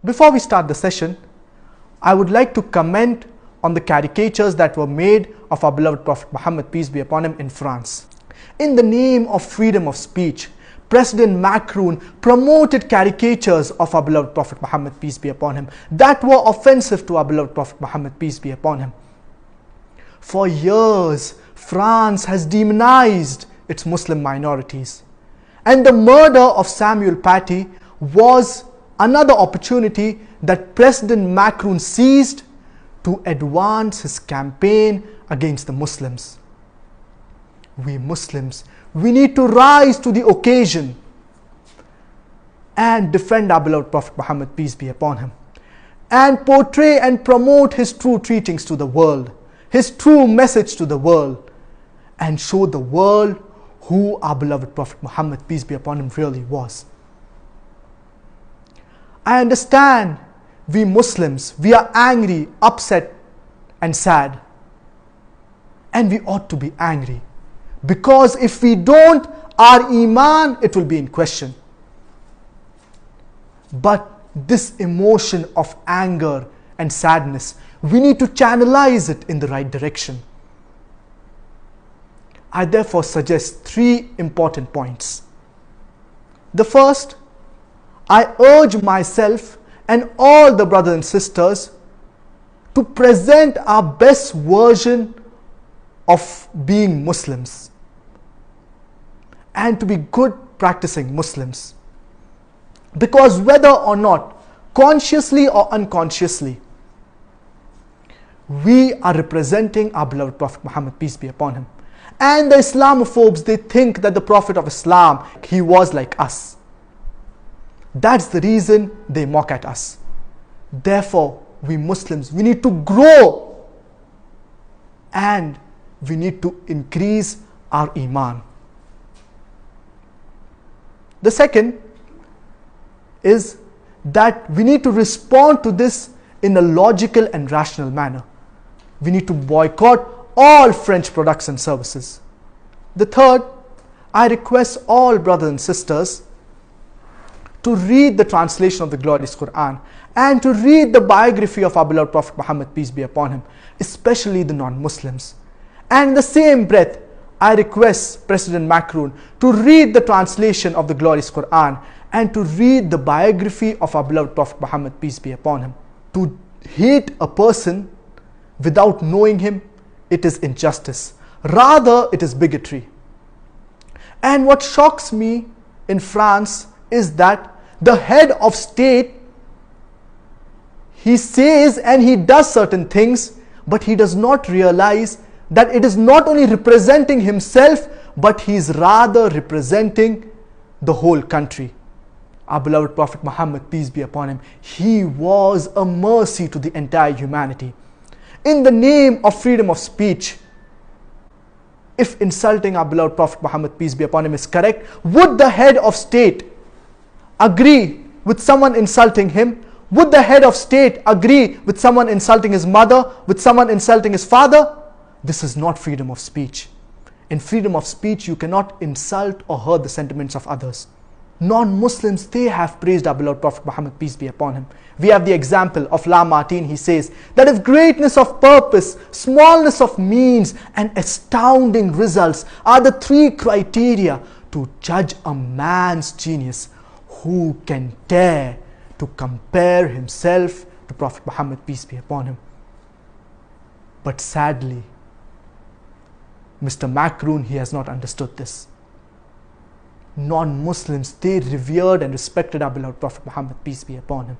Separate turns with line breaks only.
Before we start the session, I would like to comment on the caricatures that were made of our beloved Prophet Muhammad, peace be upon him, in France. In the name of freedom of speech, President Macron promoted caricatures of our beloved Prophet Muhammad, peace be upon him, that were offensive to our beloved Prophet Muhammad, peace be upon him. For years, France has demonized its Muslim minorities. And the murder of Samuel Paty was another opportunity that President Macron seized to advance his campaign against the Muslims. We Muslims, we need to rise to the occasion and defend our beloved Prophet Muhammad, peace be upon him, and portray and promote his true teachings to the world, his true message to the world, and show the world who our beloved Prophet Muhammad, peace be upon him, really was. I understand we Muslims, we are angry, upset and sad. And we ought to be angry, because if we don't, our iman, it will be in question. But this emotion of anger and sadness, we need to channelize it in the right direction. I therefore suggest 3 important points. The first, I urge myself and all the brothers and sisters to present our best version of being Muslims and to be good practicing Muslims. Because whether or not, consciously or unconsciously, we are representing our beloved Prophet Muhammad, peace be upon him. And the Islamophobes, they think that the Prophet of Islam, he was like us. That's the reason they mock at us. Therefore, we Muslims, we need to grow and we need to increase our iman. The second is that we need to respond to this in a logical and rational manner. We need to boycott all French products and services. The third, I request all brothers and sisters to read the translation of the glorious Quran and to read the biography of our beloved Prophet Muhammad, peace be upon him, especially the non-Muslims. And in the same breath, I request President Macron to read the translation of the glorious Quran and to read the biography of our beloved Prophet Muhammad, peace be upon him. To hate a person without knowing him, it is injustice. Rather, it is bigotry. And what shocks me in France is that the head of state, he says and he does certain things, but he does not realize that it is not only representing himself, but he is rather representing the whole country. Our beloved Prophet Muhammad, peace be upon him, he was a mercy to the entire humanity. In the name of freedom of speech, if insulting our beloved Prophet Muhammad, peace be upon him, is correct, would the head of state agree with someone insulting him? Would the head of state agree with someone insulting his mother, with someone insulting his father? This is not freedom of speech. In freedom of speech, you cannot insult or hurt the sentiments of others. Non-Muslims, they have praised our beloved Prophet Muhammad, peace be upon him. We have the example of Lamartine. He says that if greatness of purpose, smallness of means, and astounding results are the 3 criteria to judge a man's genius, who can dare to compare himself to Prophet Muhammad, peace be upon him? But sadly, Mr. Macron, he has not understood this. Non-Muslims, they revered and respected our beloved Prophet Muhammad, peace be upon him.